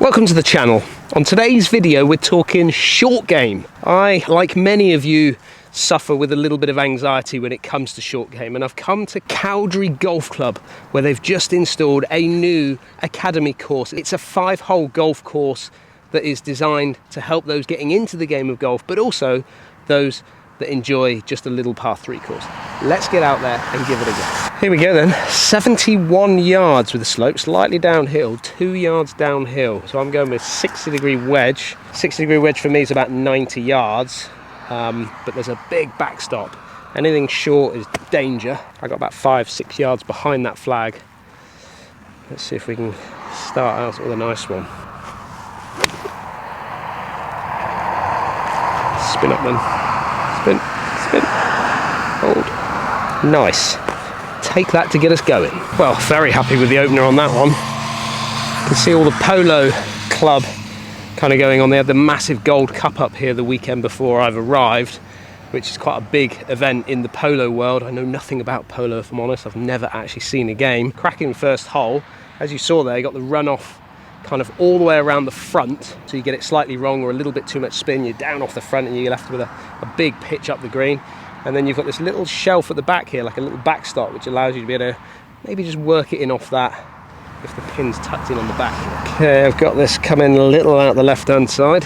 Welcome to the channel. On today's video we're talking short game. I, like many of you, suffer with a little bit of anxiety when it comes to short game, and I've come to Cowdrey Golf Club where they've just installed a new academy course. It's a 5-hole golf course that is designed to help those getting into the game of golf, but also those that enjoy just a little par 3 course. Let's get out there and give it a go. Here we go then, 71 yards with the slope, slightly downhill, 2 yards downhill. So I'm going with 60-degree wedge. 60-degree wedge for me is about 90 yards, but there's a big backstop. Anything short is danger. I got about 5-6 yards behind that flag. Let's see if we can start out with a nice one. Spin up then. Spin, spin, hold. Nice. Take that to get us going. Well, very happy with the opener on that one. You can see all the polo club kind of going on. They had the massive gold cup up here the weekend before I've arrived, which is quite a big event in the polo world. I know nothing about polo, if I'm honest. I've never actually seen a game. Cracking first hole. As you saw there, you got the runoff kind of all the way around the front, so you get it slightly wrong or a little bit too much spin, you're down off the front and you're left with a big pitch up the green. And then you've got this little shelf at the back here, like a little backstop, which allows you to be able to maybe just work it in off that if the pin's tucked in on the back. Okay, I've got this coming a little out the left hand side.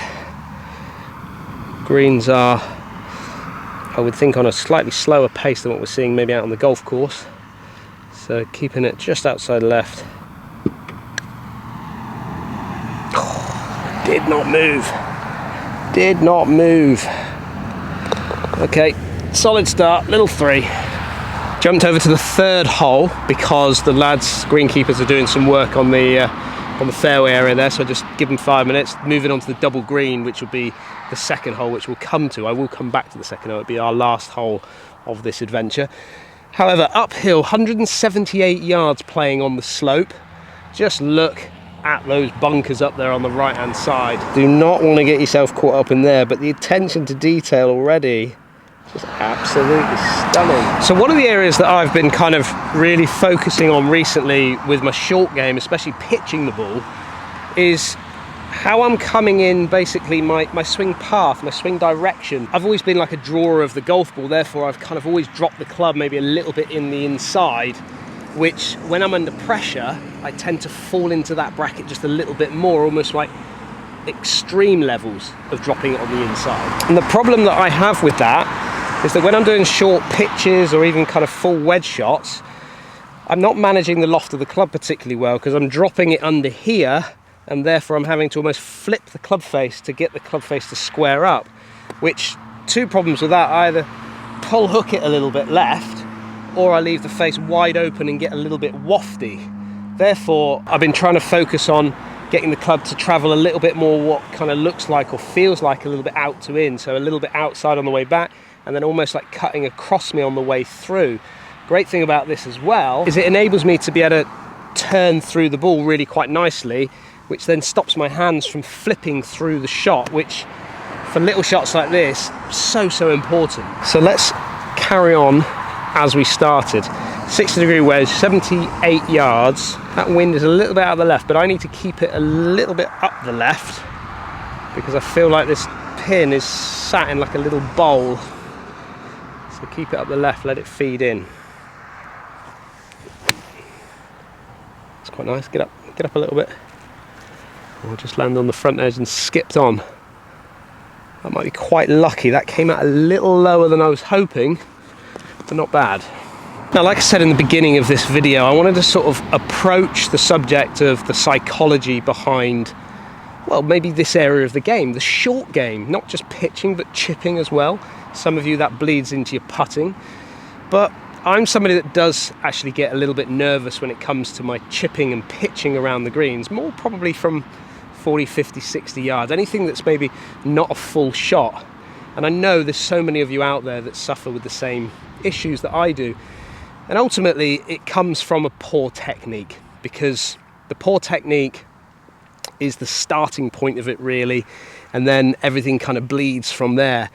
Greens are, I would think, on a slightly slower pace than what we're seeing maybe out on the golf course, so keeping it just outside left. Did not move. Did not move. Okay, solid start, little 3. Jumped over to the 3rd hole because the lads, greenkeepers, are doing some work on the fairway area there, so I just give them 5 minutes. Moving on to the double green, which will be the 2nd hole, which we'll come to. I will come back to the 2nd hole. It'll be our last hole of this adventure. However, uphill, 178 yards playing on the slope. Just look at those bunkers up there on the right hand side. Do not want to get yourself caught up in there, but the attention to detail already just absolutely stunning. So one of the areas that I've been kind of really focusing on recently with my short game, especially pitching the ball, is how I'm coming in, basically my swing path, my swing direction. I've always been like a drawer of the golf ball, therefore I've kind of always dropped the club maybe a little bit in the inside, which when I'm under pressure, I tend to fall into that bracket just a little bit more, almost like extreme levels of dropping it on the inside. And the problem that I have with that is that when I'm doing short pitches or even kind of full wedge shots, I'm not managing the loft of the club particularly well because I'm dropping it under here, and therefore I'm having to almost flip the club face to get the club face to square up, which, 2 problems with that: I either pull hook it a little bit left, or I leave the face wide open and get a little bit wafty. Therefore, I've been trying to focus on getting the club to travel a little bit more what kind of looks like or feels like a little bit out to in, so a little bit outside on the way back and then almost like cutting across me on the way through. Great thing about this as well is it enables me to be able to turn through the ball really quite nicely, which then stops my hands from flipping through the shot, which for little shots like this, so important. So let's carry on as we started. 60-degree wedge, 78 yards. That wind is a little bit out of the left, but I need to keep it a little bit up the left because I feel like this pin is sat in like a little bowl. So keep it up the left, let it feed in. It's quite nice. Get up a little bit. I'll just land on the front edge and skipped on. That might be quite lucky. That came out a little lower than I was hoping, but not bad. Now, like I said in the beginning of this video, I wanted to sort of approach the subject of the psychology behind, well, maybe this area of the game, the short game, not just pitching, but chipping as well. Some of you, that bleeds into your putting. But I'm somebody that does actually get a little bit nervous when it comes to my chipping and pitching around the greens, more probably from 40, 50, 60 yards, anything that's maybe not a full shot. And I know there's so many of you out there that suffer with the same issues that I do. And ultimately, it comes from a poor technique, because the poor technique is the starting point of it, really, and then everything kind of bleeds from there.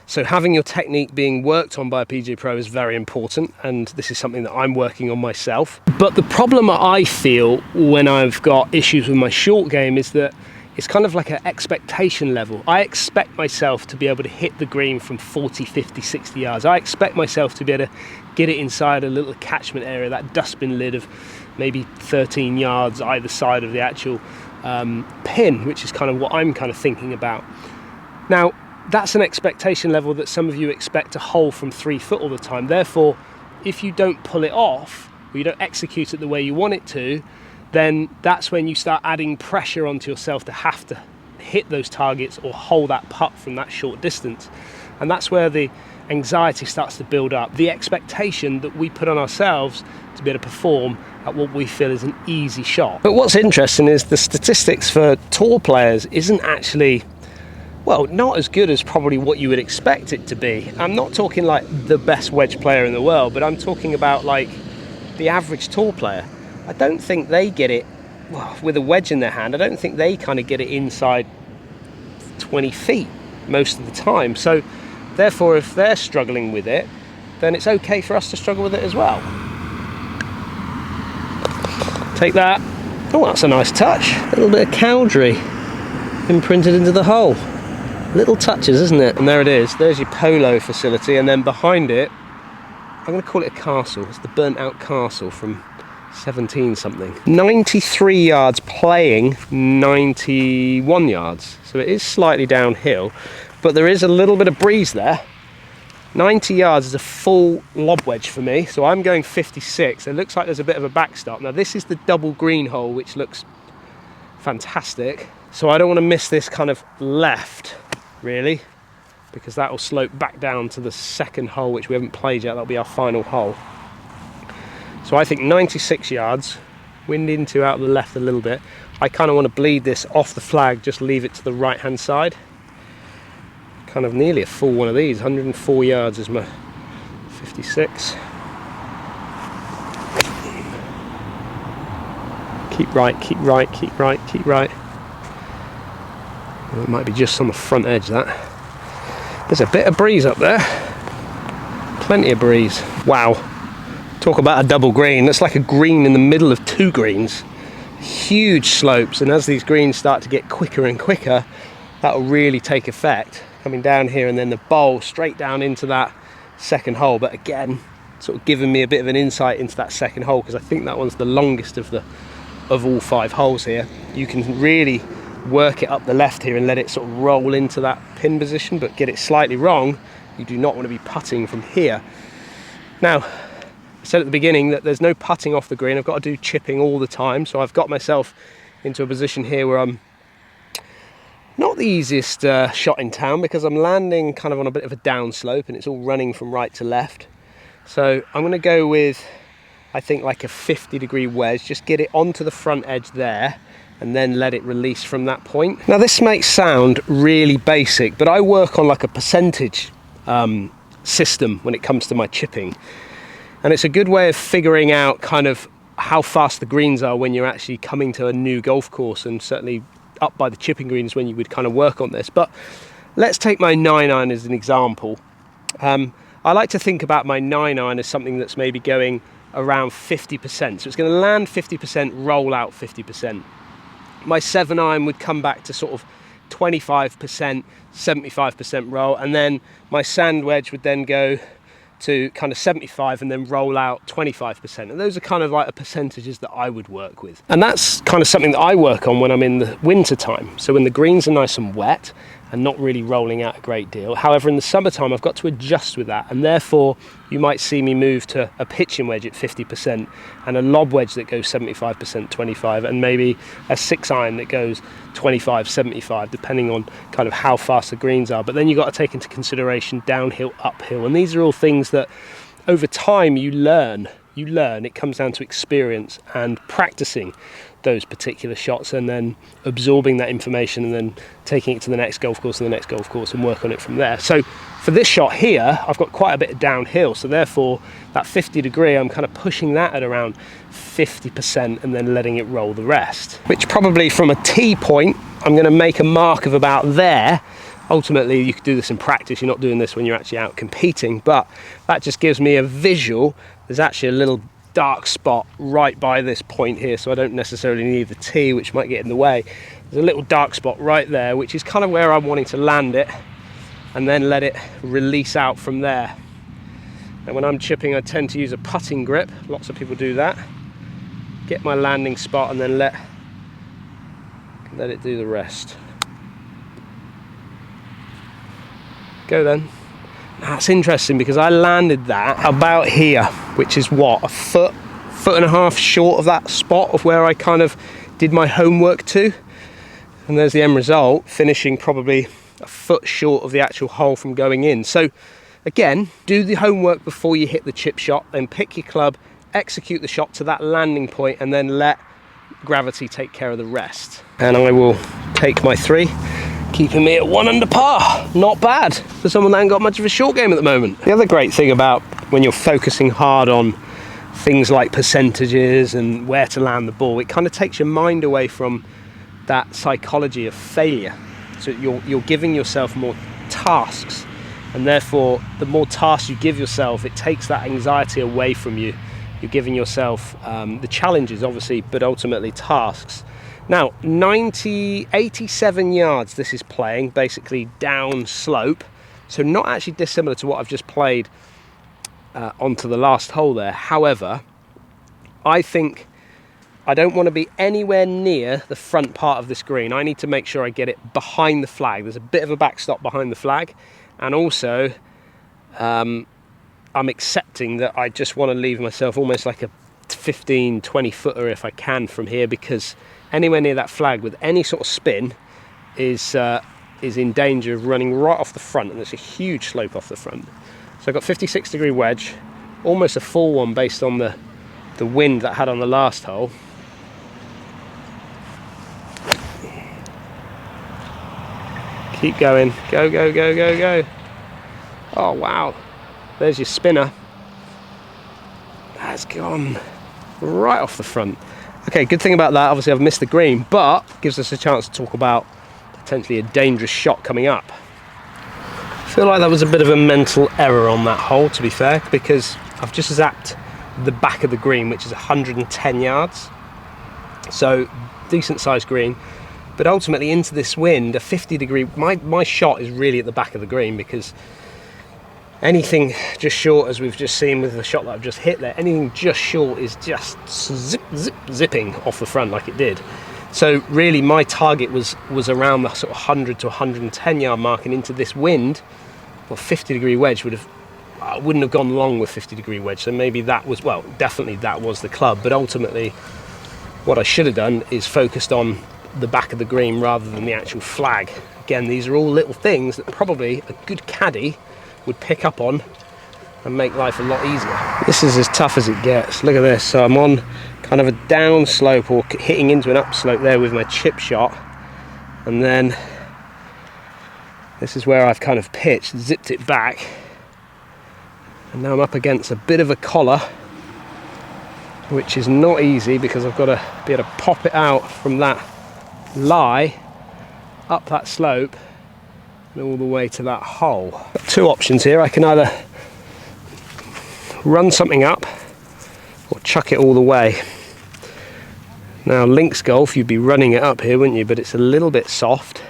So having your technique being worked on by a PGA Pro is very important, and this is something that I'm working on myself. But the problem I feel when I've got issues with my short game is that it's kind of like an expectation level. I expect myself to be able to hit the green from 40, 50, 60 yards. I expect myself to be able to get it inside a little catchment area, that dustbin lid of maybe 13 yards either side of the actual pin, which is kind of what I'm kind of thinking about. Now, that's an expectation level that some of you expect to hold from 3 foot all the time. Therefore, if you don't pull it off, or you don't execute it the way you want it to, then that's when you start adding pressure onto yourself to have to hit those targets or hold that putt from that short distance. And that's where the anxiety starts to build up. The expectation that we put on ourselves to be able to perform at what we feel is an easy shot. But what's interesting is the statistics for tour players isn't actually, well, not as good as probably what you would expect it to be. I'm not talking like the best wedge player in the world, but I'm talking about like the average tour player. I don't think they get it, well, with a wedge in their hand, I don't think they kind of get it inside 20 feet most of the time. So therefore, if they're struggling with it, then it's okay for us to struggle with it as well. Take that. Oh, that's a nice touch. A little bit of cowdry imprinted into the hole. Little touches, isn't it? And there it is. There's your polo facility, and then behind it, I'm going to call it a castle. It's the burnt out castle from 17 something. 93 yards playing 91 yards. So it is slightly downhill, but there is a little bit of breeze there. 90 yards is a full lob wedge for me, so I'm going 56. It looks like there's a bit of a backstop. Now this is the double green hole, which looks fantastic. So I don't want to miss this kind of left, really, because that will slope back down to the second hole, which we haven't played yet. That'll be our final hole. So I think 96 yards, wind into out the left a little bit. I kind of want to bleed this off the flag, just leave it to the right hand side. Kind of nearly a full one of these. 104 yards is my 56. Keep right, keep right, keep right, keep right. Well, it might be just on the front edge, that. There's a bit of breeze up there. Plenty of breeze. Wow. Talk about a double green. That's like a green in the middle of 2 greens. Huge slopes, and as these greens start to get quicker and quicker, that will really take effect. Coming down here and then the bowl straight down into that second hole. But again, sort of giving me a bit of an insight into that second hole, because I think that one's the longest of all 5 holes here. You can really work it up the left here and let it sort of roll into that pin position, but get it slightly wrong. You do not want to be putting from here. Now, I said at the beginning that there's no putting off the green. I've got to do chipping all the time, so I've got myself into a position here where I'm not the easiest shot in town, because I'm landing kind of on a bit of a downslope and it's all running from right to left. So I'm going to go with, I think, like a 50-degree wedge, just get it onto the front edge there and then let it release from that point. Now this may sound really basic, but I work on like a percentage system when it comes to my chipping. And it's a good way of figuring out kind of how fast the greens are when you're actually coming to a new golf course, and certainly up by the chipping greens when you would kind of work on this. But let's take my 9-iron as an example. I like to think about my 9-iron as something that's maybe going around 50%. So it's going to land 50%, roll out 50%. My 7-iron would come back to sort of 25%, 75% roll, and then my sand wedge would then go to kind of 75 and then roll out 25%. And those are kind of like the percentages that I would work with. And that's kind of something that I work on when I'm in the winter time. So when the greens are nice and wet and not really rolling out a great deal. However, in the summertime, I've got to adjust with that. And therefore, you might see me move to a pitching wedge at 50% and a lob wedge that goes 75%, 25, and maybe a 6-iron that goes 25, 75, depending on kind of how fast the greens are. But then you've got to take into consideration downhill, uphill. And these are all things that over time you learn. It comes down to experience and practicing those particular shots and then absorbing that information and then taking it to the next golf course and the next golf course and work on it from there. So for this shot here, I've got quite a bit of downhill, so therefore that 50-degree, I'm kind of pushing that at around 50% and then letting it roll the rest, which probably from a tee point, I'm going to make a mark of about there. Ultimately, you could do this in practice. You're not doing this when you're actually out competing, but that just gives me a visual. There's actually a little dark spot right by this point here, so I don't necessarily need the tee, which might get in the way. There's a little dark spot right there, which is kind of where I'm wanting to land it, and then let it release out from there. And when I'm chipping, I tend to use a putting grip. Lots of people do that. Get my landing spot and then let it do the rest. Go then. That's interesting because I landed that about here, which is what, a foot and a half short of that spot of where I kind of did my homework to. And there's the end result, finishing probably a foot short of the actual hole from going in. So again, do the homework before you hit the chip shot, then pick your club, execute the shot to that landing point, and then let gravity take care of the rest. And I will take my 3, keeping me at 1 under par. Not bad for someone that ain't got much of a short game at the moment. The other great thing about when you're focusing hard on things like percentages and where to land the ball, it kind of takes your mind away from that psychology of failure. So you're giving yourself more tasks, and therefore the more tasks you give yourself, it takes that anxiety away from you. You're giving yourself the challenges, obviously, but ultimately tasks. Now, 87 yards this is playing, basically down slope, so not actually dissimilar to what I've just played onto the last hole there. However, I think I don't want to be anywhere near the front part of this green. I need to make sure I get it behind the flag. There's a bit of a backstop behind the flag, and also I'm accepting that I just want to leave myself almost like a 15-20 footer if I can from here, because anywhere near that flag with any sort of spin is in danger of running right off the front, and there's a huge slope off the front. So I've got 56-degree wedge, almost a full one based on the wind that I had on the last hole. Keep going, go, go, go, go, go. Oh wow, there's your spinner. That's gone right off the front. Okay, good thing about that, obviously I've missed the green, but gives us a chance to talk about potentially a dangerous shot coming up. I feel like that was a bit of a mental error on that hole, to be fair, because I've just zapped the back of the green, which is 110 yards. So decent sized green, but ultimately into this wind, a 50-degree, my shot is really at the back of the green, because anything just short, as we've just seen with the shot that I've just hit there, anything just short is just zipping off the front like it did. So really my target was around the sort of 100 to 110 yard mark, and into this wind, well, 50-degree wedge wouldn't have gone long with 50-degree wedge. So maybe that was, well, definitely that was the club, but ultimately what I should have done is focused on the back of the green rather than the actual flag. Again, these are all little things that probably a good caddy would pick up on and make life a lot easier. This is as tough as it gets. Look at this. So I'm on kind of a down slope, or hitting into an upslope there with my chip shot, and then this is where I've kind of pitched, zipped it back, and now I'm up against a bit of a collar, which is not easy because I've got to be able to pop it out from that lie up that slope and all the way to that hole. Got 2 options here. I can either run something up or chuck it all the way. Now links golf, you'd be running it up here, wouldn't you? But it's a little bit soft,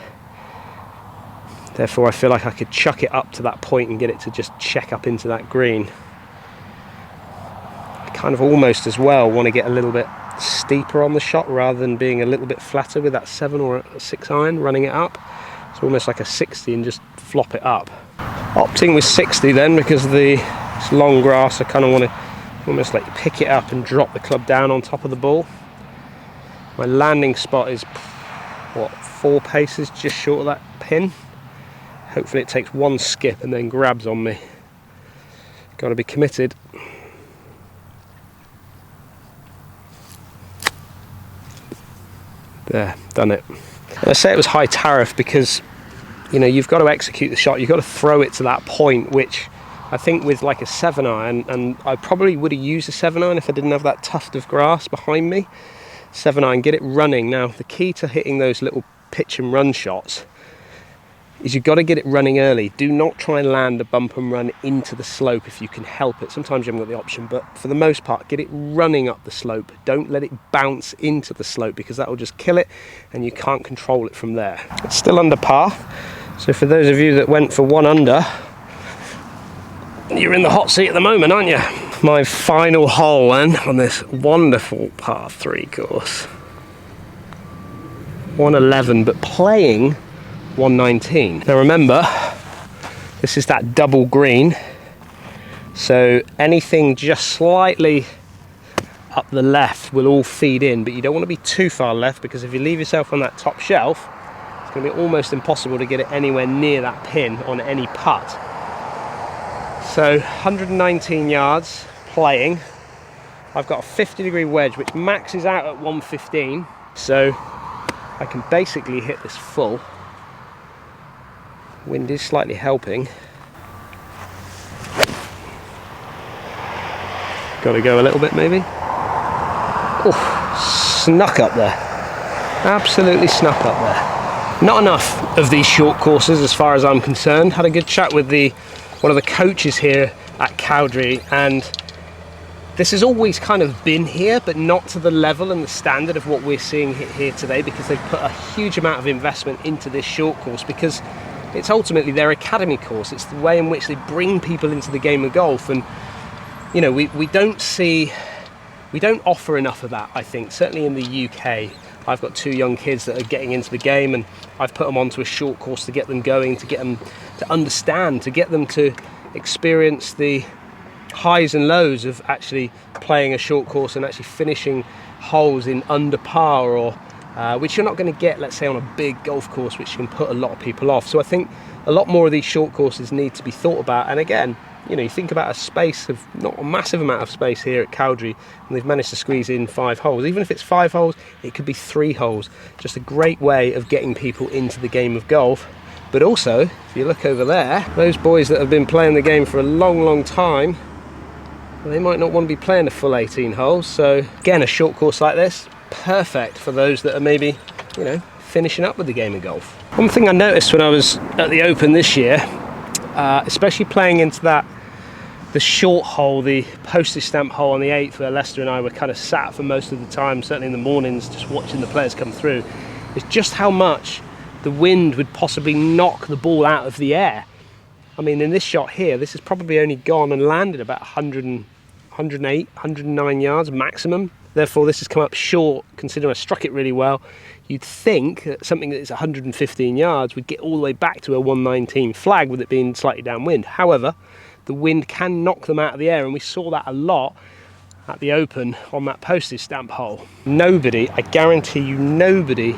therefore I feel like I could chuck it up to that point and get it to just check up into that green. I kind of almost as well want to get a little bit steeper on the shot rather than being a little bit flatter with that 7 or a 6 iron running it up. It's almost like a 60 and just flop it up. Opting with 60 then, because of this long grass, I kind of want to almost like pick it up and drop the club down on top of the ball. My landing spot is, what, 4 paces just short of that pin. Hopefully it takes 1 skip and then grabs on me. Got to be committed. There, done it. And I say it was high tariff because, you know, you've got to execute the shot, you've got to throw it to that point, which I think with like a 7 iron, and I probably would have used a 7 iron if I didn't have that tuft of grass behind me. 7 iron, get it running. Now the key to hitting those little pitch and run shots is you've got to get it running early. Do not try and land a bump and run into the slope if you can help it. Sometimes you haven't got the option, but for the most part, get it running up the slope. Don't let it bounce into the slope, because that will just kill it and you can't control it from there. It's still under par, so for those of you that went for 1 under, you're in the hot seat at the moment, aren't you? My final hole then on this wonderful par 3 course. 111, but playing 119. Now remember, this is that double green, so anything just slightly up the left will all feed in, but you don't want to be too far left, because if you leave yourself on that top shelf, it's going to be almost impossible to get it anywhere near that pin on any putt. So 119 yards playing. I've got a 50-degree wedge which maxes out at 115, so I can basically hit this full. Wind is slightly helping. Got to go a little bit maybe. Oh, snuck up there. Absolutely snuck up there. Not enough of these short courses as far as I'm concerned. Had a good chat with one of the coaches here at Cowdrey, and this has always kind of been here, but not to the level and the standard of what we're seeing here today, because they've put a huge amount of investment into this short course, because it's ultimately their academy course. It's the way in which they bring people into the game of golf, and you know, we don't offer enough of that, I think, certainly in the UK. I've got 2 young kids that are getting into the game, and I've put them onto a short course to get them going, to get them to understand, to get them to experience the highs and lows of actually playing a short course and actually finishing holes in under par, or which you're not going to get, let's say, on a big golf course, which can put a lot of people off. So I think a lot more of these short courses need to be thought about. And again, you know, you think about a space of not a massive amount of space here at Cowdrey, and they've managed to squeeze in 5 holes. Even if it's 5 holes, it could be 3 holes. Just a great way of getting people into the game of golf. But also, if you look over there, those boys that have been playing the game for a long, long time, they might not want to be playing a full 18 holes. So again, a short course like this, perfect for those that are maybe, you know, finishing up with the game of golf. One thing I noticed when I was at the Open this year, especially playing into the short hole, the postage stamp hole on the 8th, where Lester and I were kind of sat for most of the time, certainly in the mornings, just watching the players come through, is just how much the wind would possibly knock the ball out of the air. I mean, in this shot here, this has probably only gone and landed about 108, 109 yards maximum. Therefore, this has come up short, considering I struck it really well. You'd think that something that is 115 yards would get all the way back to a 119 flag with it being slightly downwind. However, the wind can knock them out of the air, and we saw that a lot at the Open on that postage stamp hole. Nobody, I guarantee you, nobody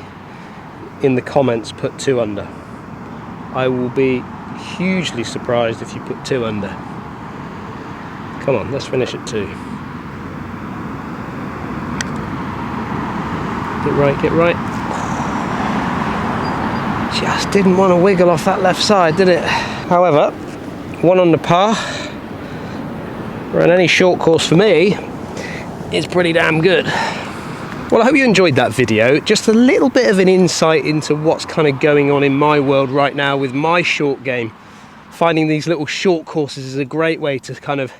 in the comments put 2 under. I will be hugely surprised if you put 2 under. Come on, let's finish at 2. Get right, get right. Just didn't want to wiggle off that left side, did it? However, 1 under par, run any short course for me, is pretty damn good. Well, I hope you enjoyed that video. Just a little bit of an insight into what's kind of going on in my world right now with my short game. Finding these little short courses is a great way to kind of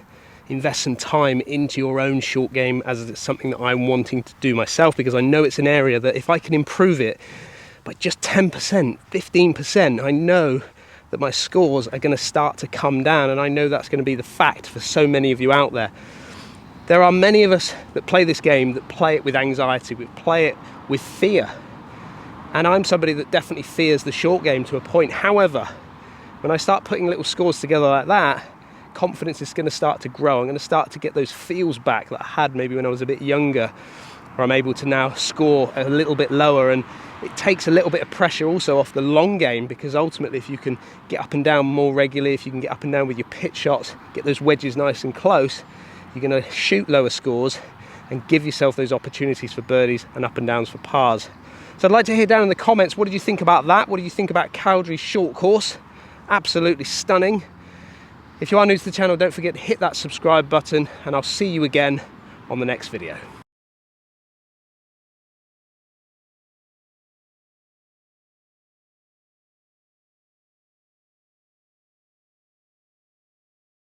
invest some time into your own short game, as it's something that I'm wanting to do myself, because I know it's an area that if I can improve it by just 10%, 15%, I know that my scores are going to start to come down, and I know that's going to be the fact for so many of you out there. There are many of us that play this game that play it with anxiety, we play it with fear, and I'm somebody that definitely fears the short game to a point. However, when I start putting little scores together like that, confidence is going to start to grow. I'm going to start to get those feels back that I had maybe when I was a bit younger, where I'm able to now score a little bit lower, and it takes a little bit of pressure also off the long game, because ultimately if you can get up and down more regularly, if you can get up and down with your pitch shots, get those wedges nice and close, you're going to shoot lower scores and give yourself those opportunities for birdies and up and downs for pars. So I'd like to hear down in the comments, what did you think about that? What do you think about Cowdrey's short course? Absolutely stunning. If you are new to the channel, don't forget to hit that subscribe button, and I'll see you again on the next video.